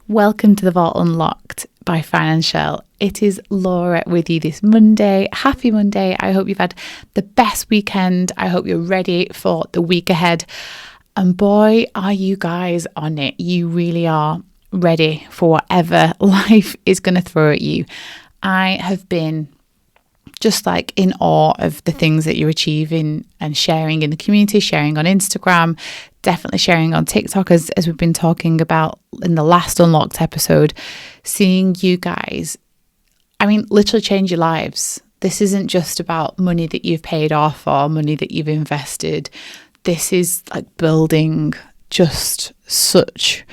Welcome to the Vault Unlocked by Financial. It is Laura with you this Monday. Happy Monday. I hope you've had the best weekend. I hope you're ready for the week ahead. And boy, are you guys on it. You really are ready for whatever life is going to throw at you. I have been just like in awe of the things that you're achieving and sharing in the community, sharing on Instagram, definitely sharing on TikTok as we've been talking about in the last Unlocked episode, seeing you guys, literally change your lives. This isn't just about money that you've paid off or money that you've invested. This is like building just such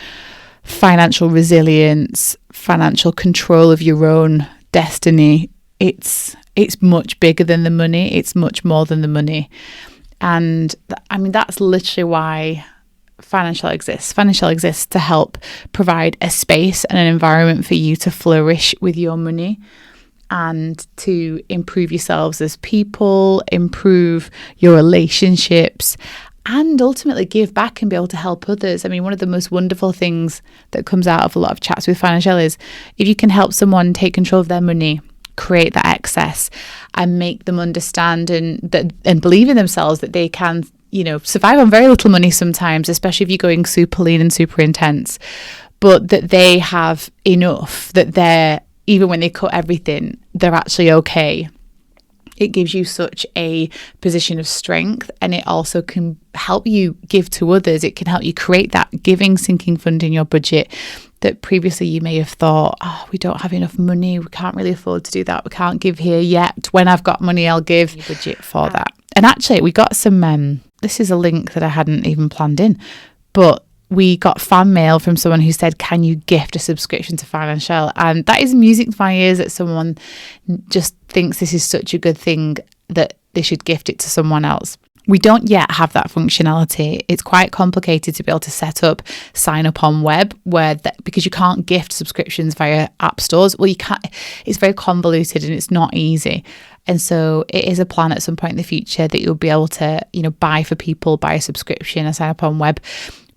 financial resilience, financial control of your own destiny. It's much bigger than the money. It's much more than the money. And that's literally why Financial exists. Financial exists to help provide a space and an environment for you to flourish with your money and to improve yourselves as people, improve your relationships, and ultimately give back and be able to help others. One of the most wonderful things that comes out of a lot of chats with Financial is if you can help someone take control of their money, create that excess and make them understand and believe in themselves that they can, survive on very little money sometimes, especially if you're going super lean and super intense, but that they have enough that they're, even when they cut everything, they're actually okay. It gives you such a position of strength, and it also can help you give to others. It can help you create that giving sinking fund in your budget that previously you may have thought, we don't have enough money, we can't really afford to do that, we can't give here yet. When I've got money, I'll give. Budget for that. And actually, we got some, this is a link that I hadn't even planned in, but we got fan mail from someone who said, can you gift a subscription to Financial? And that is music to my ears that someone just thinks this is such a good thing that they should gift it to someone else. We don't yet have that functionality. It's quite complicated to be able to set up, sign up on web because you can't gift subscriptions via app stores. Well, you can't, it's very convoluted and it's not easy. And so it is a plan at some point in the future that you'll be able to, buy for people, buy a subscription and sign up on web.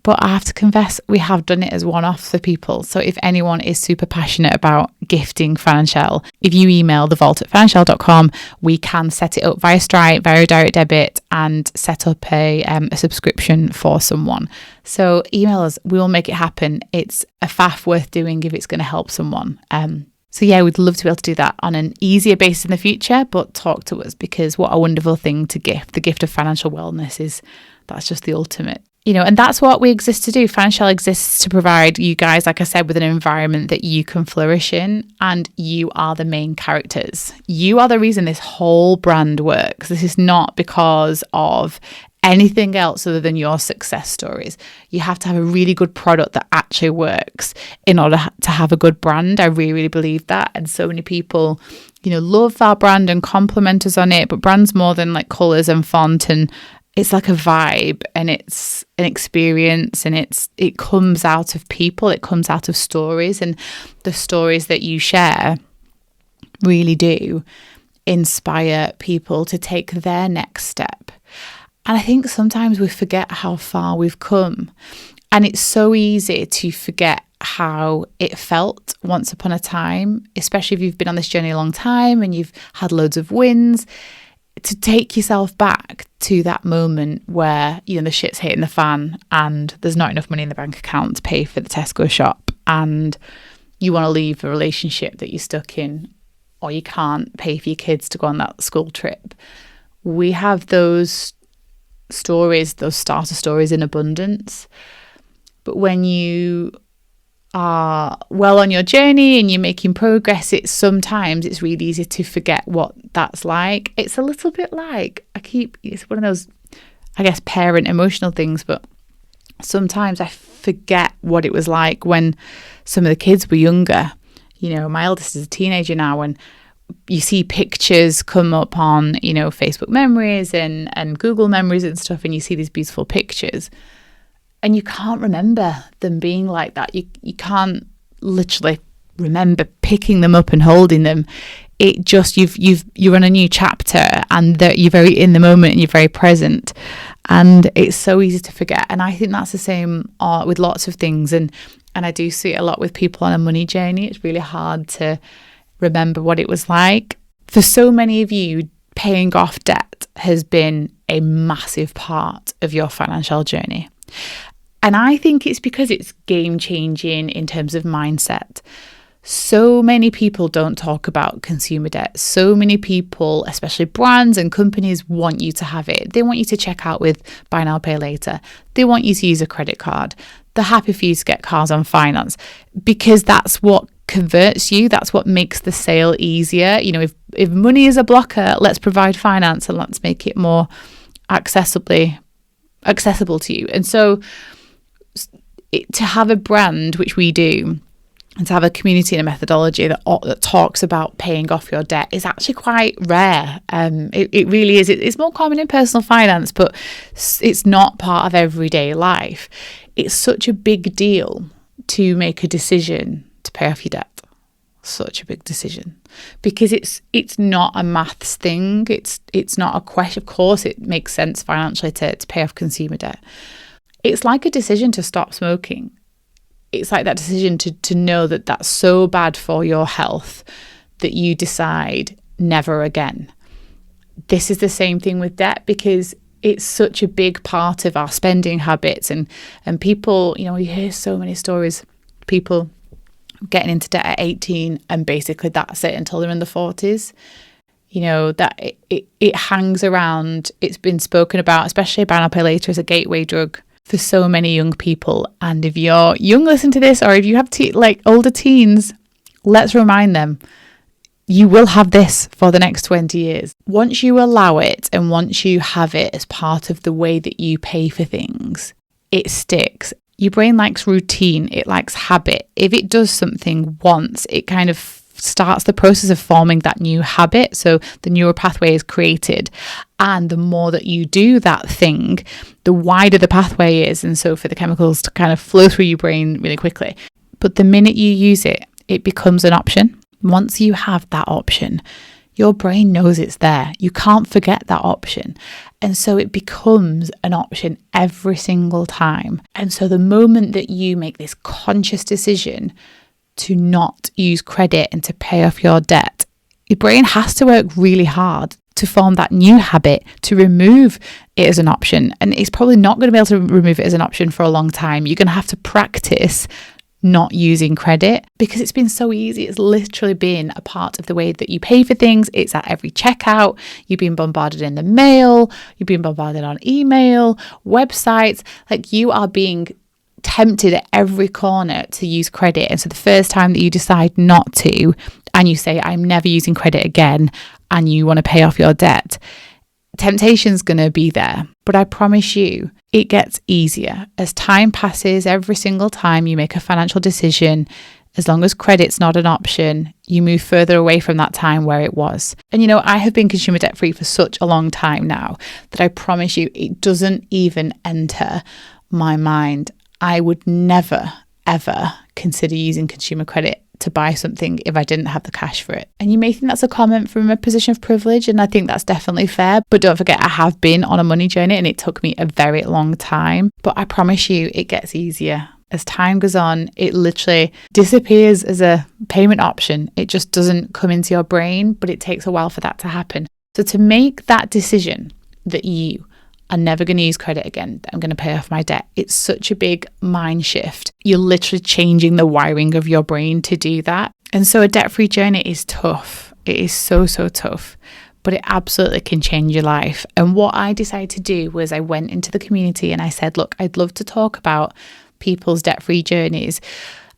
But I have to confess, we have done it as one-off for people. So if anyone is super passionate about gifting Financial, if you email thevault@financial.com, we can set it up via Stripe, via direct debit, and set up a subscription for someone. So email us, we will make it happen. It's a faff worth doing if it's going to help someone. So yeah, we'd love to be able to do that on an easier basis in the future, but talk to us, because what a wonderful thing to gift. The gift of financial wellness that's just the ultimate. And that's what we exist to do. Financial exists to provide you guys, like I said, with an environment that you can flourish in, and you are the main characters. You are the reason this whole brand works. This is not because of anything else other than your success stories. You have to have a really good product that actually works in order to have a good brand. I really, really believe that. And so many people, love our brand and compliment us on it, but brand's more than like colours and font, and it's like a vibe, and it's an experience, and it comes out of people, it comes out of stories, and the stories that you share really do inspire people to take their next step. And I think sometimes we forget how far we've come, and it's so easy to forget how it felt once upon a time, especially if you've been on this journey a long time and you've had loads of wins, to take yourself back to that moment where, the shit's hitting the fan and there's not enough money in the bank account to pay for the Tesco shop, and you want to leave a relationship that you're stuck in, or you can't pay for your kids to go on that school trip. We have those stories, those starter stories in abundance. But when you are well on your journey and you're making progress, it's really easy to forget what that's like. It's a little bit like, it's one of those, I guess, parent emotional things, but sometimes I forget what it was like when some of the kids were younger. My eldest is a teenager now, and you see pictures come up on, Facebook memories and Google memories and stuff, and you see these beautiful pictures. And you can't remember them being like that. You can't literally remember picking them up and holding them. It just, you're on a new chapter, and you're very in the moment and you're very present. And it's so easy to forget. And I think that's the same with lots of things. And And I do see it a lot with people on a money journey. It's really hard to remember what it was like. For so many of you, paying off debt has been a massive part of your financial journey. And I think it's because it's game changing in terms of mindset. So many people don't talk about consumer debt. So many people, especially brands and companies, want you to have it. They want you to check out with buy now, pay later. They want you to use a credit card. They're happy for you to get cars on finance because that's what converts you. That's what makes the sale easier. You know, if money is a blocker, let's provide finance and let's make it more accessible to you. And so to have a brand, which we do, and to have a community and a methodology that talks about paying off your debt is actually quite rare. It really is. It's more common in personal finance, but it's not part of everyday life. It's such a big deal to make a decision to pay off your debt. Such a big decision because it's not a maths thing. It's not a question. Of course, it makes sense financially to pay off consumer debt. It's like a decision to stop smoking. It's like that decision to know that that's so bad for your health that you decide never again. This is the same thing with debt because it's such a big part of our spending habits and people, you know, we hear so many stories, people getting into debt at 18 and basically that's it until they're in the 40s. You know, that it hangs around. It's been spoken about, especially buy now, pay later as a gateway drug for so many young people. And if you're young, listen to this, or if you have older teens, let's remind them, you will have this for the next 20 years. Once you allow it and once you have it as part of the way that you pay for things, it sticks. Your brain likes routine, it likes habit. If it does something once, it kind of starts the process of forming that new habit. So the neural pathway is created. And the more that you do that thing, the wider the pathway is. And so for the chemicals to kind of flow through your brain really quickly. But the minute you use it, it becomes an option. Once you have that option, your brain knows it's there. You can't forget that option. And so it becomes an option every single time. And so the moment that you make this conscious decision to not use credit and to pay off your debt, your brain has to work really hard to form that new habit to remove it as an option. And it's probably not going to be able to remove it as an option for a long time. You're going to have to practice not using credit because it's been so easy. It's literally been a part of the way that you pay for things. It's at every checkout. You've been bombarded in the mail. You've been bombarded on email, websites. Like you are being tempted at every corner to use credit. And so the first time that you decide not to, and you say, I'm never using credit again, and you want to pay off your debt, temptation's going to be there. But I promise you, it gets easier. As time passes, every single time you make a financial decision, as long as credit's not an option, you move further away from that time where it was. And you know, I have been consumer debt free for such a long time now that I promise you, it doesn't even enter my mind. I would never, ever consider using consumer credit to buy something if I didn't have the cash for it. And you may think that's a comment from a position of privilege, and I think that's definitely fair. But don't forget, I have been on a money journey and it took me a very long time. But I promise you, it gets easier. As time goes on, it literally disappears as a payment option. It just doesn't come into your brain, but it takes a while for that to happen. So to make that decision that you are never going to use credit again, I'm going to pay off my debt, it's such a big mind shift. You're literally changing the wiring of your brain to do that. And so a debt-free journey is tough. It is so, so tough, but it absolutely can change your life. And what I decided to do was I went into the community and I said, look, I'd love to talk about people's debt-free journeys.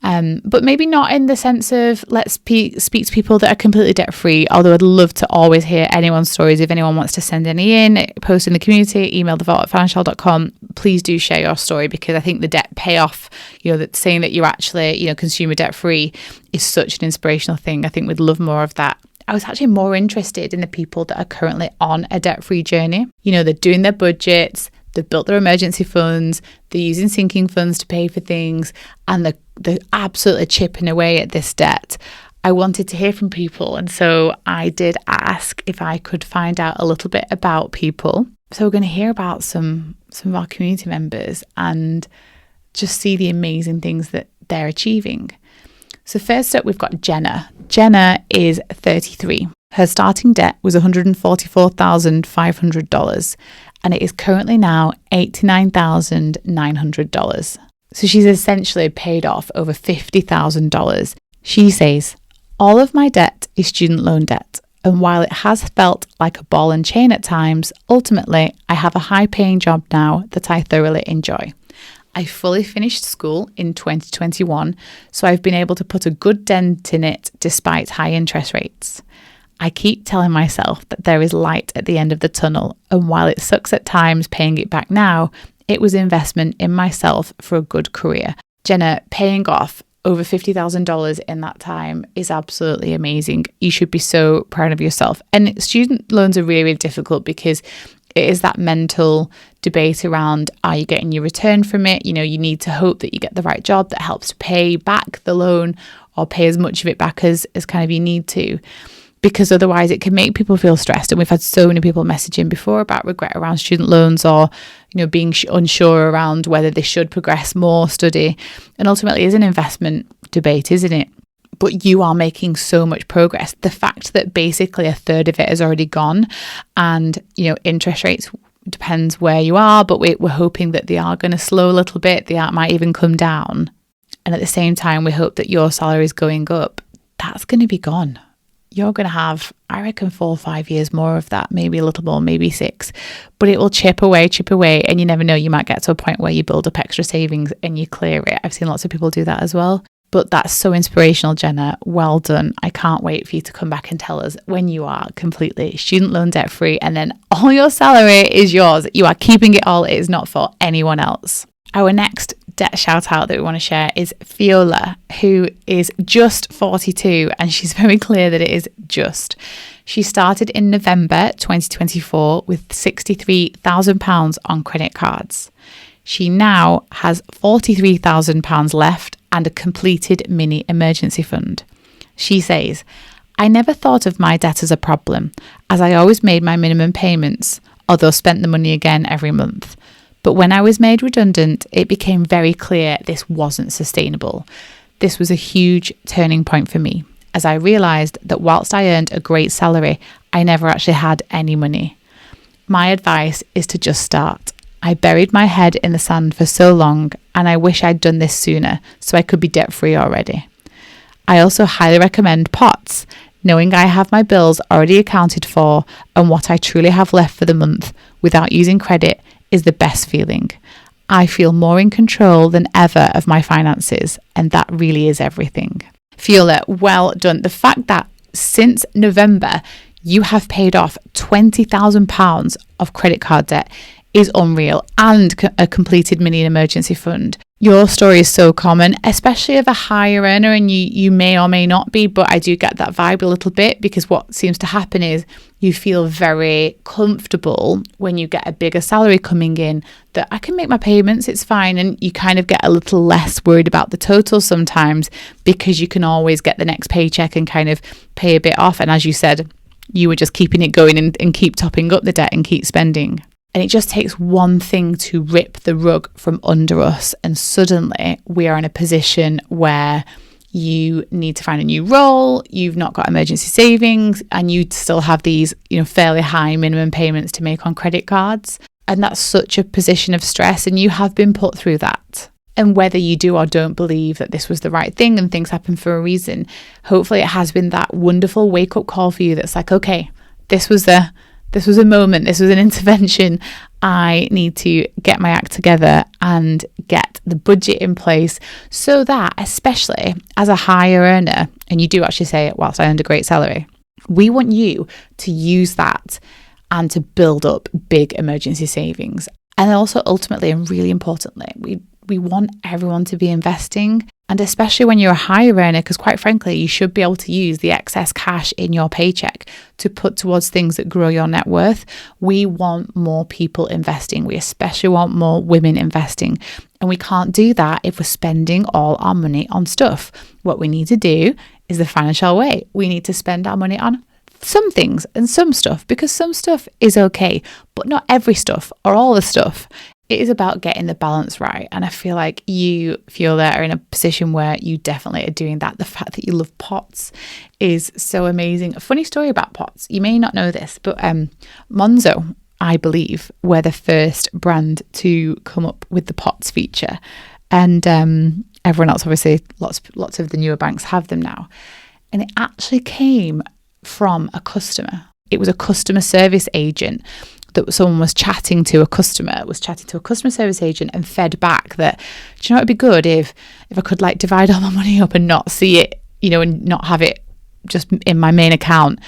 But maybe not in the sense of let's speak to people that are completely debt-free, although I'd love to always hear anyone's stories. If anyone wants to send any in, post in the community, email thevault@financial.com, please do share your story, because I think the debt payoff, you know, that saying that you're actually, you know, consumer debt-free is such an inspirational thing. I think we'd love more of that. I was actually more interested in the people that are currently on a debt-free journey. You know, they're doing their budgets, they've built their emergency funds, they're using sinking funds to pay for things, and they're absolutely chipping away at this debt. I wanted to hear from people, and so I did ask if I could find out a little bit about people. So we're going to hear about some of our community members and just see the amazing things that they're achieving. So first up, we've got Jenna. Jenna is 33. Her starting debt was $144,500 and it is currently now $89,900. So she's essentially paid off over $50,000. She says, all of my debt is student loan debt. And while it has felt like a ball and chain at times, ultimately, I have a high-paying job now that I thoroughly enjoy. I fully finished school in 2021, so I've been able to put a good dent in it despite high interest rates. I keep telling myself that there is light at the end of the tunnel, and while it sucks at times paying it back now, it was investment in myself for a good career. Jenna, paying off over $50,000 in that time is absolutely amazing. You should be so proud of yourself. And student loans are really, really difficult because it is that mental debate around, are you getting your return from it? You know, you need to hope that you get the right job that helps to pay back the loan or pay as much of it back as kind of you need to, because otherwise it can make people feel stressed. And we've had so many people messaging before about regret around student loans or, you know, being unsure around whether they should progress more study. And ultimately it's an investment debate, isn't it? But you are making so much progress. The fact that basically a third of it has already gone and, you know, interest rates depends where you are, but we're hoping that they are going to slow a little bit. They might even come down. And at the same time, we hope that your salary is going up. That's going to be gone. You're going to have, I reckon, 4 or 5 years more of that, maybe a little more, maybe 6, but it will chip away. And you never know, you might get to a point where you build up extra savings and you clear it. I've seen lots of people do that as well. But that's so inspirational, Jenna. Well done. I can't wait for you to come back and tell us when you are completely student loan debt free and then all your salary is yours. You are keeping it all. It is not for anyone else. Our next debt shout out that we want to share is Fiola, who is just 42, and she's very clear that it is just. She started in November 2024 with £63,000 on credit cards. She now has £43,000 left and a completed mini emergency fund. She says, I never thought of my debt as a problem, as I always made my minimum payments, although spent the money again every month. But when I was made redundant, it became very clear this wasn't sustainable. This was a huge turning point for me, as I realised that whilst I earned a great salary, I never actually had any money. My advice is to just start. I buried my head in the sand for so long, and I wish I'd done this sooner so I could be debt-free already. I also highly recommend POTS, knowing I have my bills already accounted for and what I truly have left for the month without using credit is the best feeling. I feel more in control than ever of my finances, and that really is everything. Fiola, well done. The fact that since November you have paid off £20,000 of credit card debt is unreal, and a completed mini emergency fund. Your story is so common, especially of a higher earner, and you may or may not be, but I do get that vibe a little bit, because what seems to happen is you feel very comfortable when you get a bigger salary coming in that I can make my payments, it's fine, and you kind of get a little less worried about the total sometimes because you can always get the next paycheck and kind of pay a bit off. And as you said, you were just keeping it going and keep topping up the debt and keep spending. And it just takes one thing to rip the rug from under us, and suddenly we are in a position where you need to find a new role, you've not got emergency savings, and you still have these, fairly high minimum payments to make on credit cards. And that's such a position of stress, and you have been put through that. And whether you do or don't believe that this was the right thing and things happen for a reason, hopefully it has been that wonderful wake-up call for you that's like, okay, this was a moment, this was an intervention. I need to get my act together and get the budget in place so that, especially as a higher earner, and you do actually say it, whilst I earned a great salary, we want you to use that and to build up big emergency savings. And also ultimately, and really importantly, we want everyone to be investing. And especially when you're a higher earner, because quite frankly, you should be able to use the excess cash in your paycheck to put towards things that grow your net worth. We want more people investing. We especially want more women investing. And we can't do that if we're spending all our money on stuff. What we need to do is the financial way. We need to spend our money on some things and some stuff, because some stuff is okay, but not every stuff or all the stuff. it is about getting the balance right. And I feel like you, Fiona, are in a position where you definitely are doing that. The fact that you love pots is so amazing. A funny story about pots. You may not know this, but Monzo, I believe, were the first brand to come up with the pots feature. And everyone else, obviously, lots of the newer banks have them now. And it actually came from a customer. It was a customer service agent that someone was chatting to a customer service agent and fed back that, do you know, it'd be good if I could like divide all my money up and not see it, you know, and not have it just in my main account.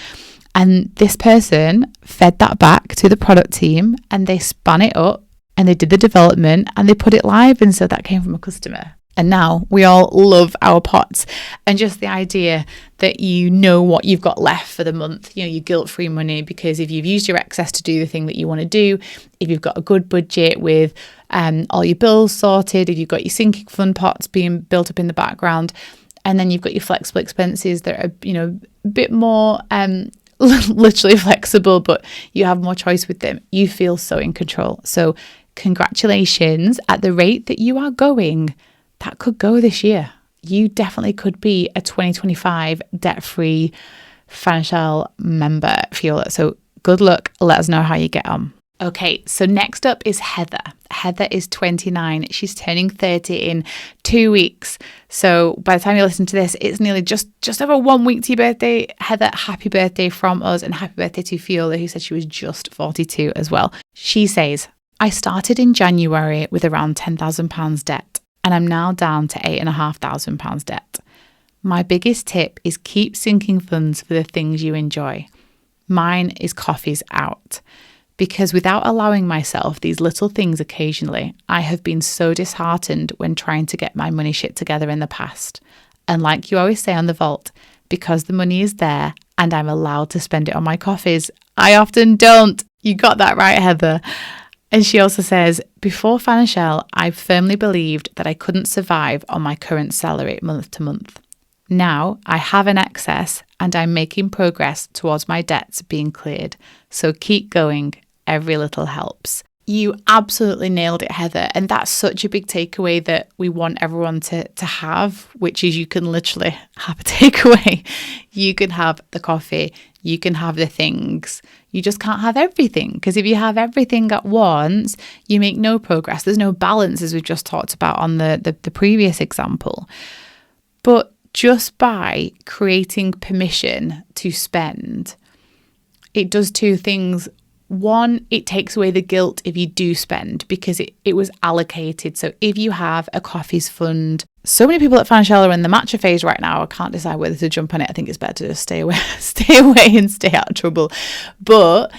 And this person fed that back to the product team and they spun it up and they did the development and they put it live. And so that came from a customer. And now we all love our pots, and just the idea that you know what you've got left for the month, you know, your guilt-free money, because if you've used your excess to do the thing that you want to do, if you've got a good budget with all your bills sorted, if you've got your sinking fund pots being built up in the background, and then you've got your flexible expenses that are, you know, a bit more literally flexible, but you have more choice with them, you feel so in control. So congratulations. At the rate that you are going, that could go this year. You definitely could be a 2025 debt-free Financial member, Fiona. So good luck. Let us know how you get on. Okay, so next up is Heather. Heather is 29. She's turning 30 in 2 weeks. So by the time you listen to this, it's nearly just over 1 week to your birthday. Heather, happy birthday from us, and happy birthday to Fiona, who said she was just 42 as well. She says, I started in January with around £10,000 debt, and I'm now down to £8,500 debt. My biggest tip is keep sinking funds for the things you enjoy. Mine is coffees out. Because without allowing myself these little things occasionally, I have been so disheartened when trying to get my money shit together in the past. And like you always say on The Vault, because the money is there and I'm allowed to spend it on my coffees, I often don't. You got that right, Heather. And she also says, before Financial, I firmly believed that I couldn't survive on my current salary month to month. Now I have an excess and I'm making progress towards my debts being cleared. So keep going. Every little helps. You absolutely nailed it, Heather. And that's such a big takeaway that we want everyone to have, which is you can literally have a takeaway. You can have the coffee, you can have the things. You just can't have everything, because if you have everything at once, you make no progress. There's no balance, as we've just talked about on the previous example. But just by creating permission to spend, it does two things. One, it takes away the guilt if you do spend, because it was allocated. So if you have a coffees fund, so many people at Financial are in the matcha phase right now. I can't decide whether to jump on it. I think it's better to just stay away and stay out of trouble. But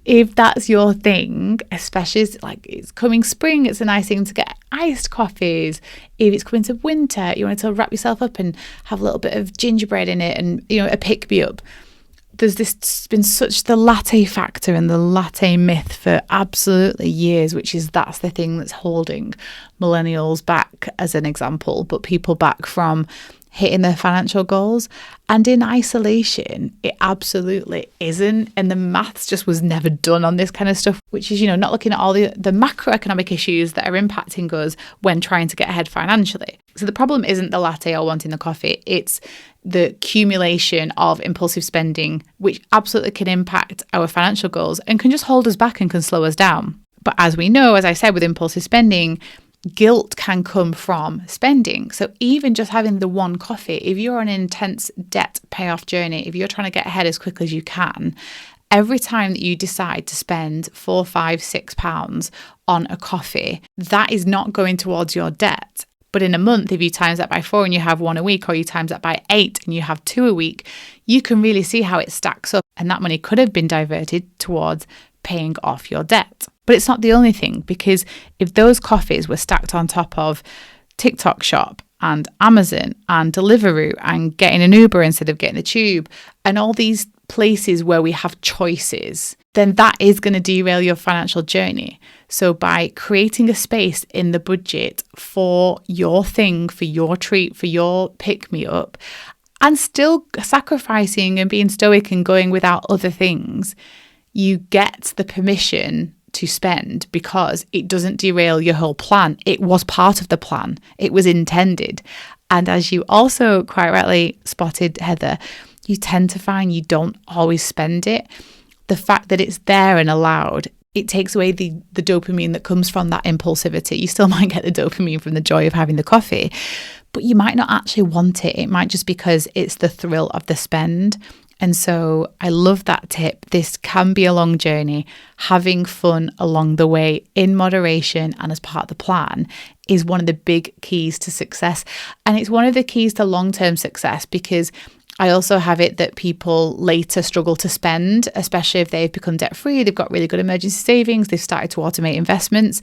if that's your thing, especially as, like, it's coming spring, it's a nice thing to get iced coffees. If it's coming to winter, you want to wrap yourself up and have a little bit of gingerbread in it and, you know, a pick-me-up. There's been such the latte factor and the latte myth for absolutely years, which is that's the thing that's holding millennials back, as an example, but people back from hitting their financial goals. And in isolation, it absolutely isn't. And the maths just was never done on this kind of stuff, which is, you know, not looking at all the macroeconomic issues that are impacting us when trying to get ahead financially. So the problem isn't the latte or wanting the coffee. It's the accumulation of impulsive spending, which absolutely can impact our financial goals and can just hold us back and can slow us down. But as we know, as I said, with impulsive spending, guilt can come from spending. So even just having the one coffee, if you're on an intense debt payoff journey, if you're trying to get ahead as quickly as you can, every time that you decide to spend £4, £5, £6 on a coffee, that is not going towards your debt. But in a month, if you times that by 4 and you have 1 a week, or you times that by 8 and you have 2 a week, you can really see how it stacks up. And that money could have been diverted towards paying off your debt. But it's not the only thing, because if those coffees were stacked on top of TikTok Shop and Amazon and Deliveroo and getting an Uber instead of getting the tube and all these places where we have choices, then that is going to derail your financial journey. So by creating a space in the budget for your thing, for your treat, for your pick-me-up, and still sacrificing and being stoic and going without other things, you get the permission to spend because it doesn't derail your whole plan. It was part of the plan. It was intended. And as you also quite rightly spotted, Heather, you tend to find you don't always spend it. The fact that it's there and allowed, it takes away the dopamine that comes from that impulsivity. You still might get the dopamine from the joy of having the coffee, but you might not actually want it. It might just because it's the thrill of the spend. And so I love that tip. This can be a long journey. Having fun along the way in moderation and as part of the plan is one of the big keys to success. And it's one of the keys to long-term success, because I also have it that people later struggle to spend, especially if they've become debt-free, they've got really good emergency savings, they've started to automate investments.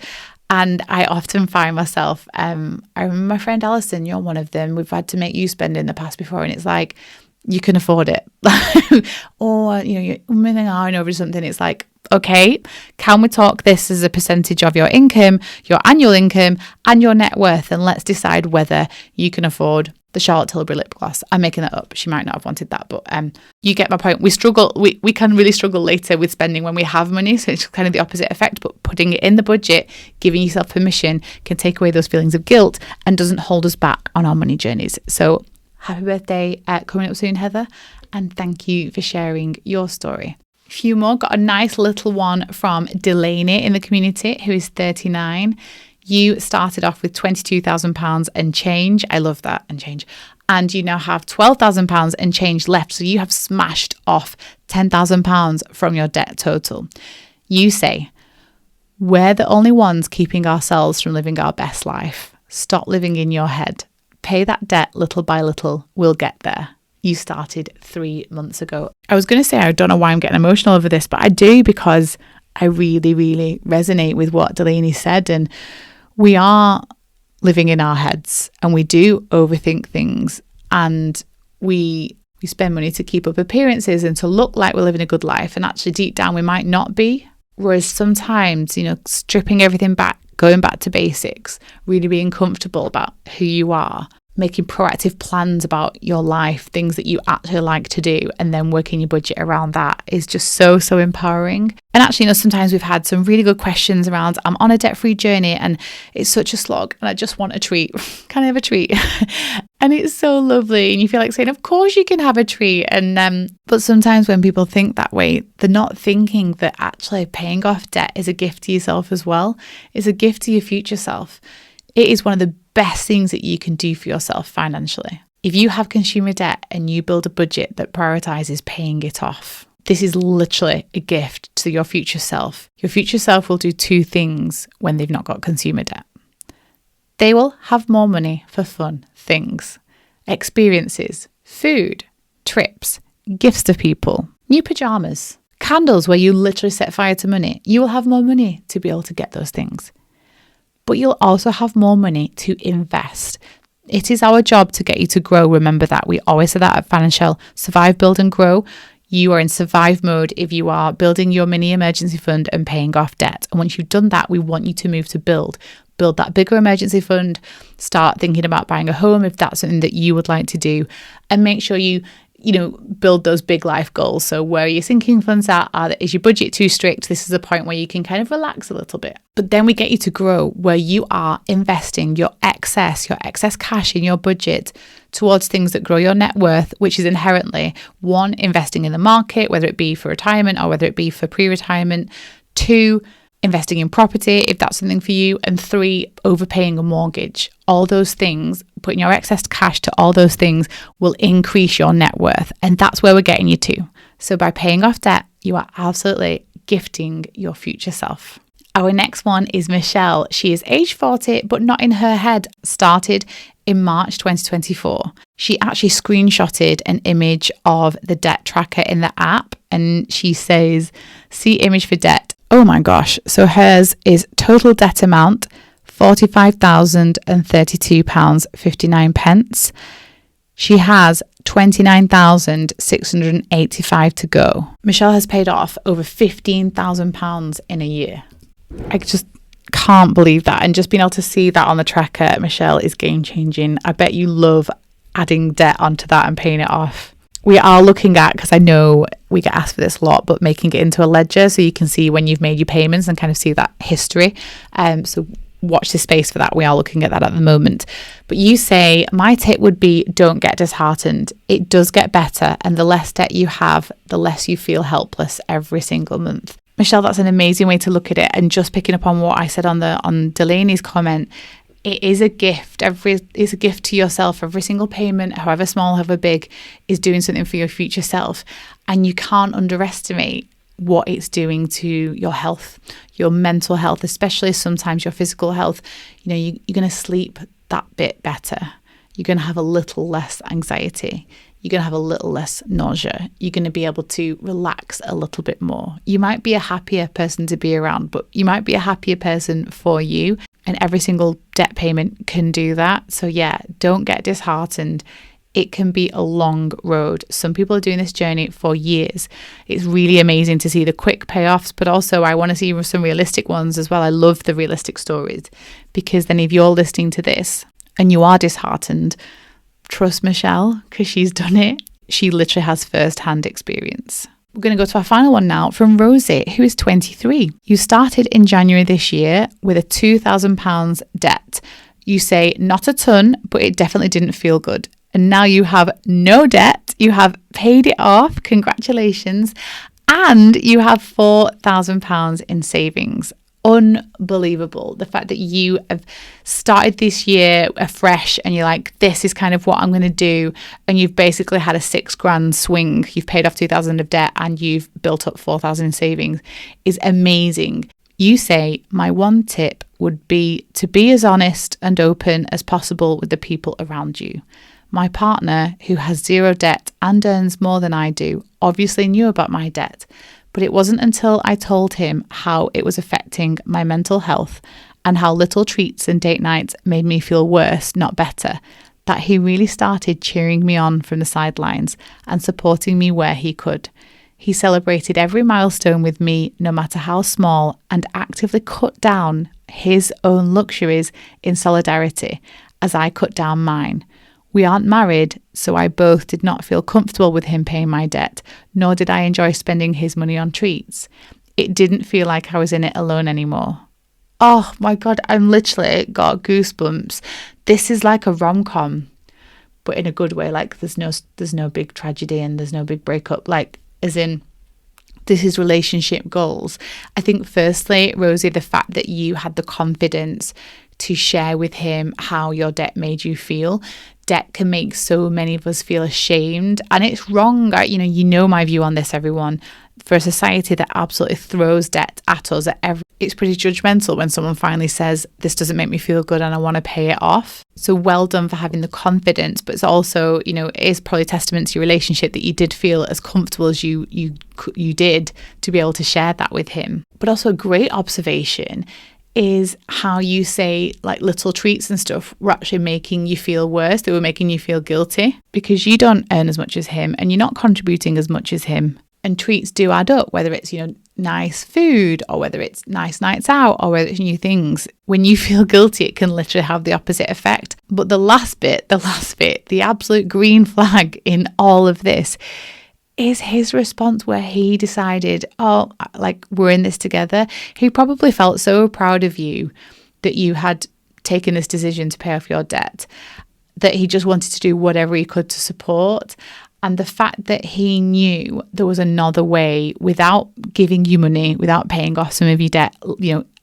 And I often find myself, I remember my friend Alison, you're one of them, we've had to make you spend in the past before, and it's like, you can afford it. Or, you're umming and over something. It's like, okay, can we talk this as a percentage of your income, your annual income, and your net worth? And let's decide whether you can afford the Charlotte Tilbury lip gloss. I'm making that up. She might not have wanted that, but you get my point. We can really struggle later with spending when we have money. So it's kind of the opposite effect, but putting it in the budget, giving yourself permission, can take away those feelings of guilt and doesn't hold us back on our money journeys. So happy birthday coming up soon, Heather. And thank you for sharing your story. A few more. Got a nice little one from Delaney in the community, who is 39. You started off with £22,000 and change. I love that, and change. And you now have £12,000 and change left. So you have smashed off £10,000 from your debt total. You say, we're the only ones keeping ourselves from living our best life. Stop living in your head. Pay that debt little by little. We'll get there. You started 3 months ago. I was going to say, I don't know why I'm getting emotional over this, but I do, because I really, really resonate with what Delaney said. And we are living in our heads, and we do overthink things, and we spend money to keep up appearances and to look like we're living a good life. And actually deep down, we might not be. Whereas sometimes, stripping everything back, going back to basics, really being comfortable about who you are, making proactive plans about your life, things that you actually like to do, and then working your budget around that is just so empowering. And actually, sometimes we've had some really good questions around, I'm on a debt-free journey and it's such a slog and I just want a treat. Can I have a treat? And it's so lovely. And you feel like saying, of course you can have a treat. And but sometimes when people think that way, they're not thinking that actually paying off debt is a gift to yourself as well. It's a gift to your future self. It is one of the best things that you can do for yourself financially. If you have consumer debt and you build a budget that prioritizes paying it off, this is literally a gift to your future self. Your future self will do two things when they've not got consumer debt. They will have more money for fun things, experiences, food, trips, gifts to people, new pajamas, candles where you literally set fire to money. You will have more money to be able to get those things. But you'll also have more money to invest. It is our job to get you to grow. Remember that. We always say that at Financial. Survive, build and grow. You are in survive mode if you are building your mini emergency fund and paying off debt. And once you've done that, we want you to move to build that bigger emergency fund, start thinking about buying a home if that's something that you would like to do, and make sure you build those big life goals. So where your sinking funds is your budget too strict? This is a point where you can kind of relax a little bit. But then we get you to grow where you are investing your excess cash in your budget towards things that grow your net worth, which is inherently, one, investing in the market, whether it be for retirement or whether it be for pre-retirement, two, investing in property, if that's something for you, and three, overpaying a mortgage. All those things, putting your excess cash to all those things will increase your net worth. And that's where we're getting you to. So by paying off debt, you are absolutely gifting your future self. Our next one is Michelle. She is age 40, but not in her head. Started in March 2024. She actually screenshotted an image of the debt tracker in the app, and she says, see image for debt. Oh my gosh. So hers is total debt amount, £45,032.59. She has £29,685 to go. Michelle has paid off over £15,000 in a year. I just can't believe that. And just being able to see that on the tracker, Michelle, is game changing. I bet you love adding debt onto that and paying it off. we are looking at, because I know we get asked for this a lot, but making it into a ledger so you can see when you've made your payments and kind of see that history. So watch this space for that. We are looking at that at the moment. But you say, my tip would be, don't get disheartened. It does get better. And the less debt you have, the less you feel helpless every single month. Michelle, that's an amazing way to look at it. And just picking up on what I said on Delaney's comment, it is a gift. It's a gift to yourself. Every single payment, however small, however big, is doing something for your future self. And you can't underestimate what it's doing to your health, your mental health, especially sometimes your physical health. You know, you're going to sleep that bit better. You're going to have a little less anxiety. You're going to have a little less nausea. You're going to be able to relax a little bit more. You might be a happier person to be around, but you might be a happier person for you. And every single debt payment can do that. So yeah, don't get disheartened. It can be a long road. Some people are doing this journey for years. It's really amazing to see the quick payoffs, but also I want to see some realistic ones as well. I love the realistic stories, because then if you're listening to this and you are disheartened, trust Michelle, because she's done it. She literally has first-hand experience. We're going to go to our final one now from Rosie, who is 23. You started in January this year with a £2,000 debt. You say not a ton, but it definitely didn't feel good. And now you have no debt. You have paid it off. Congratulations. And you have £4,000 in savings. Unbelievable. The fact that you have started this year afresh and you're like, this is kind of what I'm going to do. And you've basically had a £6,000 swing. You've paid off 2,000 of debt and you've built up 4,000 in savings is amazing. You say, my one tip would be to be as honest and open as possible with the people around you. My partner, who has zero debt and earns more than I do, obviously knew about my debt. But it wasn't until I told him how it was affecting my mental health and how little treats and date nights made me feel worse, not better, that he really started cheering me on from the sidelines and supporting me where he could. He celebrated every milestone with me, no matter how small, and actively cut down his own luxuries in solidarity as I cut down mine. We aren't married, so I both did not feel comfortable with him paying my debt, nor did I enjoy spending his money on treats. It didn't feel like I was in it alone anymore. Oh my God, I'm literally got goosebumps. This is like a rom-com, but in a good way. Like there's no big tragedy and there's no big breakup. Like as in, this is relationship goals. I think firstly, Rosie, the fact that you had the confidence to share with him how your debt made you feel. Debt can make so many of us feel ashamed, and it's wrong. You know my view on this, everyone. For a society that absolutely throws debt at us it's pretty judgmental when someone finally says, this doesn't make me feel good and I want to pay it off. So well done for having the confidence, but it's also, it is probably a testament to your relationship that you did feel as comfortable as you did to be able to share that with him. But also a great observation is how you say like little treats and stuff were actually making you feel worse. They were making you feel guilty because you don't earn as much as him and you're not contributing as much as him. And treats do add up, whether it's, nice food or whether it's nice nights out or whether it's new things. When you feel guilty, it can literally have the opposite effect. But the last bit, the absolute green flag in all of this is his response where he decided, we're in this together. He probably felt so proud of you that you had taken this decision to pay off your debt, that he just wanted to do whatever he could to support. And the fact that he knew there was another way without giving you money, without paying off some of your debt,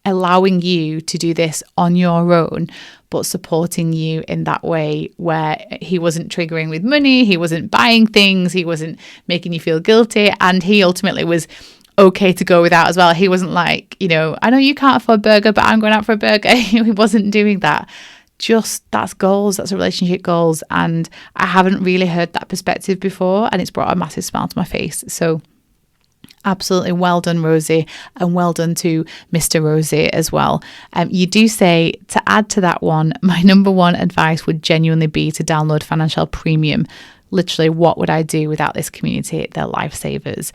allowing you to do this on your own, but supporting you in that way where he wasn't triggering with money, he wasn't buying things, he wasn't making you feel guilty, and he ultimately was okay to go without as well. He wasn't like, I know you can't afford a burger, but I'm going out for a burger. He wasn't doing that. That's goals, that's relationship goals. And I haven't really heard that perspective before, and it's brought a massive smile to my face. So absolutely well done, Rosie, and well done to Mr. Rosie as well. You do say, to add to that one, my number one advice would genuinely be to download Financial Premium. Literally, what would I do without this community? They're lifesavers.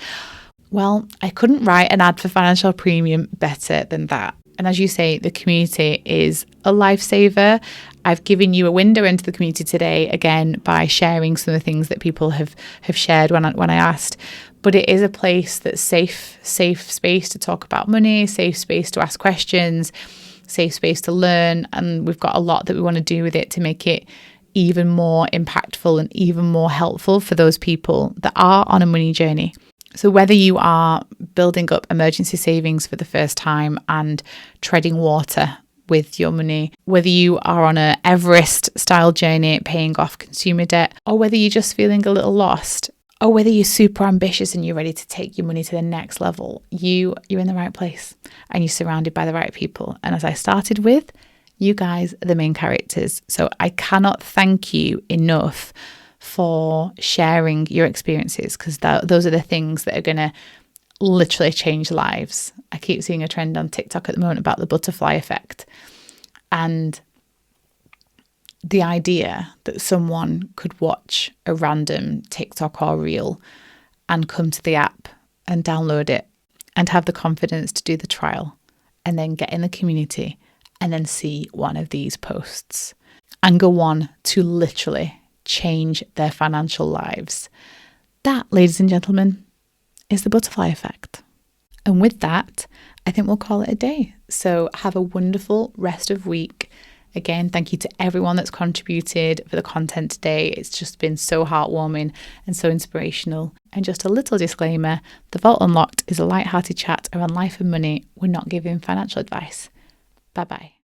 Well, I couldn't write an ad for Financial Premium better than that. And as you say, the community is a lifesaver. I've given you a window into the community today, again, by sharing some of the things that people have shared when I asked. But it is a place that's safe space to talk about money, safe space to ask questions, safe space to learn. And we've got a lot that we want to do with it to make it even more impactful and even more helpful for those people that are on a money journey. So whether you are building up emergency savings for the first time and treading water with your money, whether you are on a Everest style journey paying off consumer debt, or whether you're just feeling a little lost, or whether you're super ambitious and you're ready to take your money to the next level, you're in the right place and you're surrounded by the right people. And as I started with, you guys are the main characters. So I cannot thank you enough for sharing your experiences, because those are the things that are going to literally change lives. I keep seeing a trend on TikTok at the moment about the butterfly effect. And the idea that someone could watch a random TikTok or reel and come to the app and download it and have the confidence to do the trial and then get in the community and then see one of these posts and go on to literally change their financial lives. That, ladies and gentlemen, is the butterfly effect. And with that, I think we'll call it a day. So have a wonderful rest of week. Again, thank you to everyone that's contributed for the content today. It's just been so heartwarming and so inspirational. And just a little disclaimer, The Vault Unlocked is a light-hearted chat around life and money. We're not giving financial advice. Bye-bye.